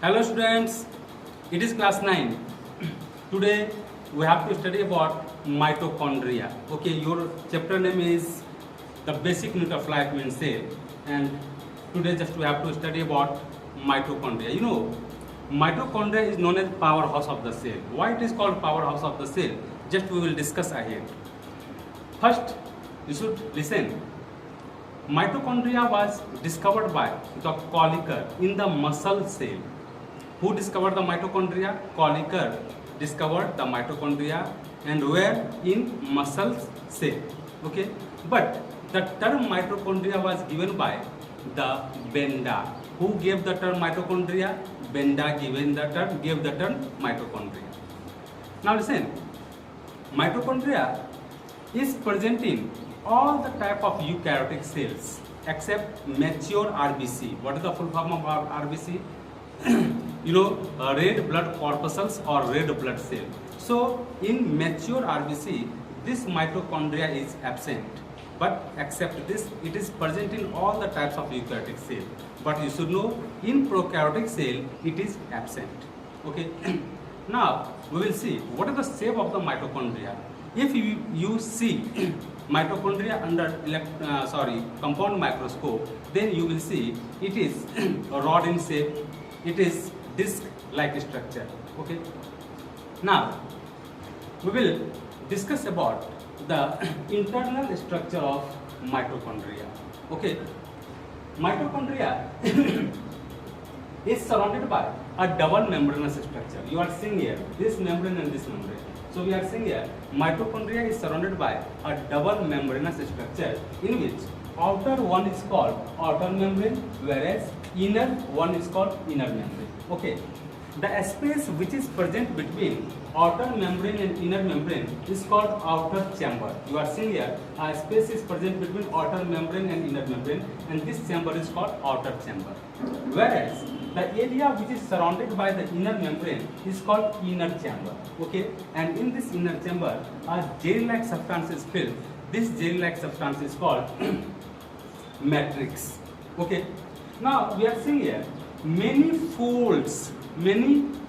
Hello students, it is class 9. Today we have to study about mitochondria. Okay, your chapter name is the basic unit of life means cell, and today just we have to study about mitochondria. Mitochondria is known as powerhouse of the cell. Why it is called powerhouse of the cell? Just we will discuss ahead. First, you should listen. Mitochondria was discovered by the Colliker in the muscle cell. Who discovered the mitochondria? Colliker discovered the mitochondria and where in muscle cell. Okay, but the term mitochondria was given by the Benda. Who gave the term mitochondria? Benda gave the term mitochondria. Now listen, mitochondria is present in all the type of eukaryotic cells except mature RBC. What is the full form of RBC? Red blood corpuscles or red blood cell. So in mature RBC, this mitochondria is absent. But except this, it is present in all the types of eukaryotic cell. But you should know, in prokaryotic cell, it is absent. Okay. Now we will see what is the shape of the mitochondria. If you see mitochondria under compound microscope, then you will see it is rod in shape. It is disc-like structure. Okay. Now we will discuss about the internal structure of mitochondria. Okay. Mitochondria is surrounded by a double membranous structure. You are seeing here this membrane and this membrane. So we are seeing here mitochondria is surrounded by a double membranous structure in which outer one is called outer membrane, whereas inner one is called inner membrane. Okay. The space which is present between outer membrane and inner membrane is called outer chamber. You are seeing here a space is present between outer membrane and inner membrane, and this chamber is called outer chamber. Whereas the area which is surrounded by the inner membrane is called inner chamber. Okay, and in this inner chamber a gel-like substance is filled. This gel-like substance is called matrix. Okay, now we are seeing here many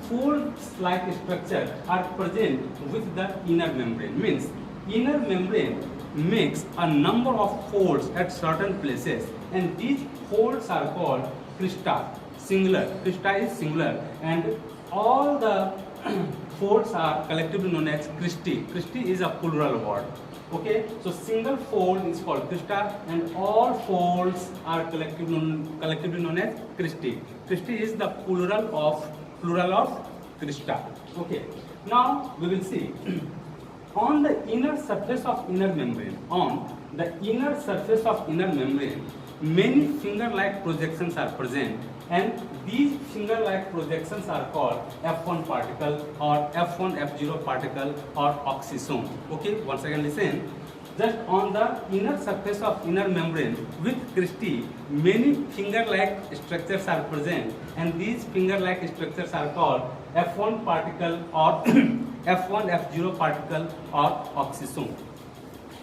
folds-like structure are present with the inner membrane. Means inner membrane makes a number of folds at certain places, and these folds are called crista. Singular. Crista is singular, and all the folds are collectively known as cristae. Cristae is a plural word. Okay, so single fold is called crista, and all folds are collectively known as cristae. Cristae is the plural of crista. Okay, now we will see on the inner surface of inner membrane. On the inner surface of inner membrane, many finger-like projections are present, and these finger-like projections are called F1 particle or F1 F0 particle or oxysome. Okay, once again listen. Just on the inner surface of inner membrane with cristae, many finger-like structures are present, and these finger-like structures are called F1 particle or F1 F0 particle or oxysome.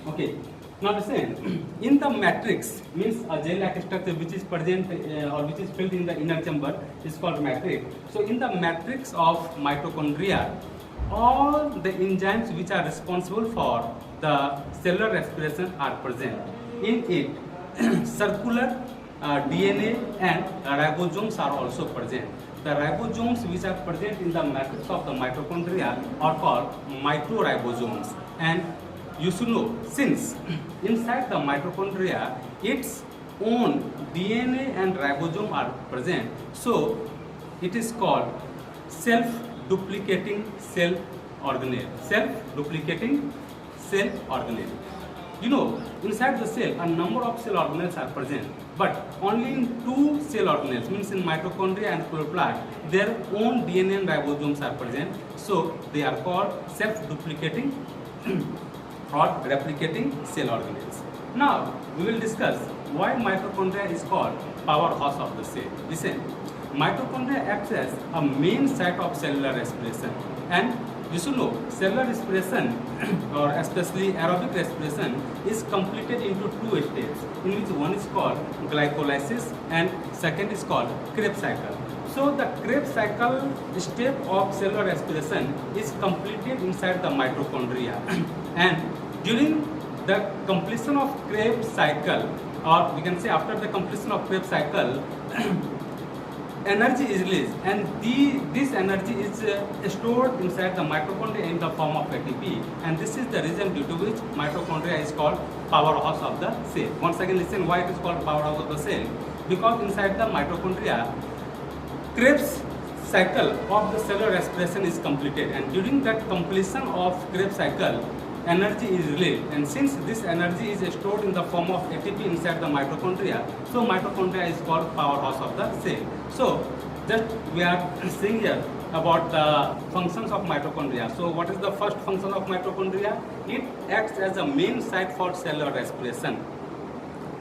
Okay. Now listen, in the matrix, means a gel-like structure which is present or which is filled in the inner chamber is called matrix. So in the matrix of mitochondria, all the enzymes which are responsible for the cellular respiration are present. In it, circular DNA and ribosomes are also present. The ribosomes which are present in the matrix of the mitochondria are called mitoribosomes. And you should know, since inside the mitochondria its own DNA and ribosome are present, so it is called self-duplicating cell organelle. Self-duplicating cell organelle. Inside the cell a number of cell organelles are present, but only in two cell organelles, means in mitochondria and chloroplast, their own DNA and ribosomes are present, so they are called self-duplicating or replicating cell organelles. Now we will discuss why mitochondria is called powerhouse of the cell. Listen, mitochondria acts as a main site of cellular respiration, and you should know cellular respiration or especially aerobic respiration is completed into two stages, in which one is called glycolysis and second is called Krebs cycle. So the Krebs cycle step of cellular respiration is completed inside the mitochondria and during the completion of Krebs cycle, or we can say after the completion of Krebs cycle, energy is released and this energy is stored inside the mitochondria in the form of ATP, and this is the reason due to which mitochondria is called powerhouse of the cell. Once again listen why it is called powerhouse of the cell, because inside the mitochondria Krebs cycle of the cellular respiration is completed, and during that completion of Krebs cycle energy is released, and since this energy is stored in the form of ATP inside the mitochondria, so mitochondria is called powerhouse of the cell. So just we are seeing here about the functions of mitochondria. So what is the first function of mitochondria? It acts as a main site for cellular respiration.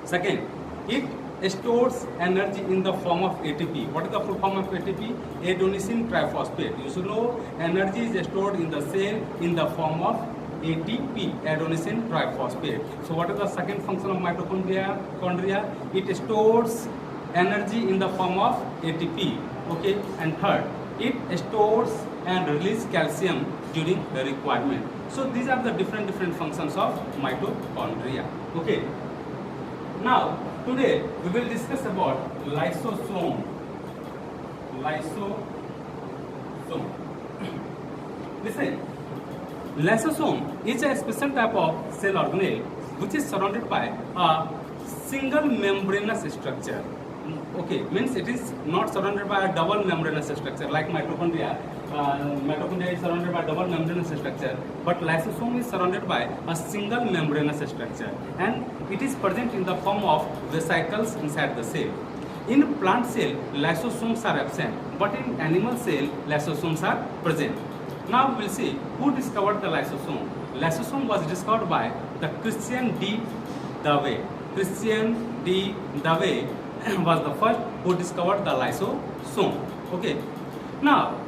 Second, it stores energy in the form of ATP. What is the full form of ATP? Adenosine triphosphate. You should know energy is stored in the cell in the form of ATP, adenosine triphosphate. So what is the second function of mitochondria? It stores energy in the form of ATP. Okay, and third, it stores and releases calcium during the requirement. So these are the different functions of mitochondria. Okay. Now today we will discuss about lysosome. Lysosome. Listen. Lysosome is a special type of cell organelle which is surrounded by a single membranous structure. Okay, means it is not surrounded by a double membranous structure like mitochondria. Mitochondria is surrounded by double membranous structure, but lysosome is surrounded by a single membranous structure, and it is present in the form of vesicles inside the cell. In plant cell, lysosomes are absent, but in animal cell, lysosomes are present. Now we will see who discovered the lysosome. Lysosome was discovered by the Christian D. Dewey. Christian D. Dewey was the first who discovered the lysosome. Okay. Now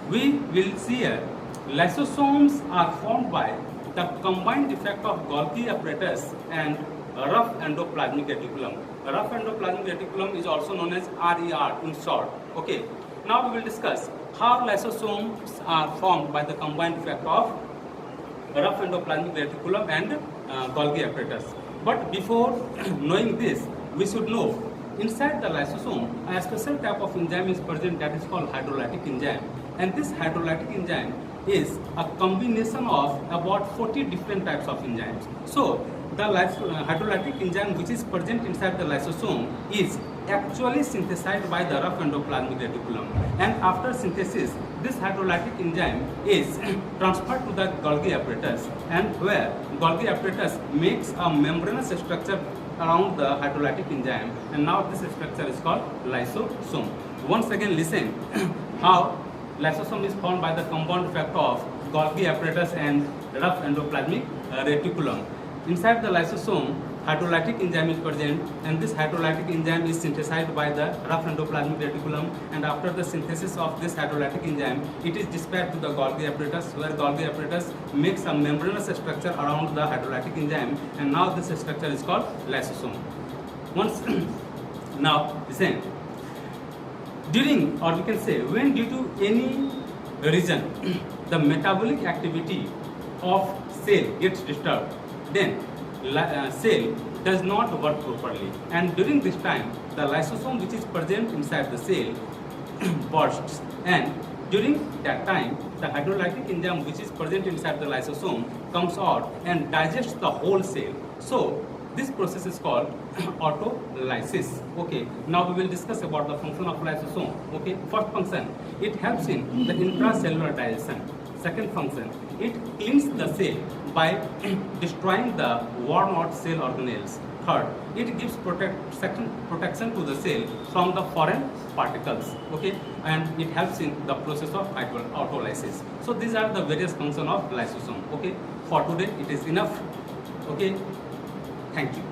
we will see here lysosomes are formed by the combined effect of Golgi apparatus and rough endoplasmic reticulum. Rough endoplasmic reticulum is also known as RER in short. Okay. Now we will discuss how lysosomes are formed by the combined effect of rough endoplasmic reticulum and Golgi apparatus. But before knowing this, we should know inside the lysosome a special type of enzyme is present that is called hydrolytic enzyme, and this hydrolytic enzyme is a combination of about 40 different types of enzymes. So the hydrolytic enzyme which is present inside the lysosome is actually synthesized by the rough endoplasmic reticulum, and after synthesis this hydrolytic enzyme is transferred to the Golgi apparatus, and where Golgi apparatus makes a membranous structure around the hydrolytic enzyme, and now this structure is called lysosome. Once again listen how lysosome is formed by the compound effect of Golgi apparatus and rough endoplasmic reticulum. Inside the lysosome, hydrolytic enzyme is present, and this hydrolytic enzyme is synthesized by the rough endoplasmic reticulum, and after the synthesis of this hydrolytic enzyme, it is dispatched to the Golgi apparatus, where Golgi apparatus makes a membranous structure around the hydrolytic enzyme, and now this structure is called lysosome. Once now listen, during, or we can say when, due to any reason the metabolic activity of cell gets disturbed, then cell does not work properly, and during this time the lysosome which is present inside the cell bursts, and during that time the hydrolytic enzyme which is present inside the lysosome comes out and digests the whole cell. So this process is called autolysis. Okay, now we will discuss about the function of lysosome. Okay, first function, it helps in the intracellular digestion. Second function, it cleans the cell by destroying the worn out cell organelles. Third, it gives protection to the cell from the foreign particles. Okay, and it helps in the process of autolysis. So these are the various functions of lysosome. Okay, for today it is enough. Okay, thank you.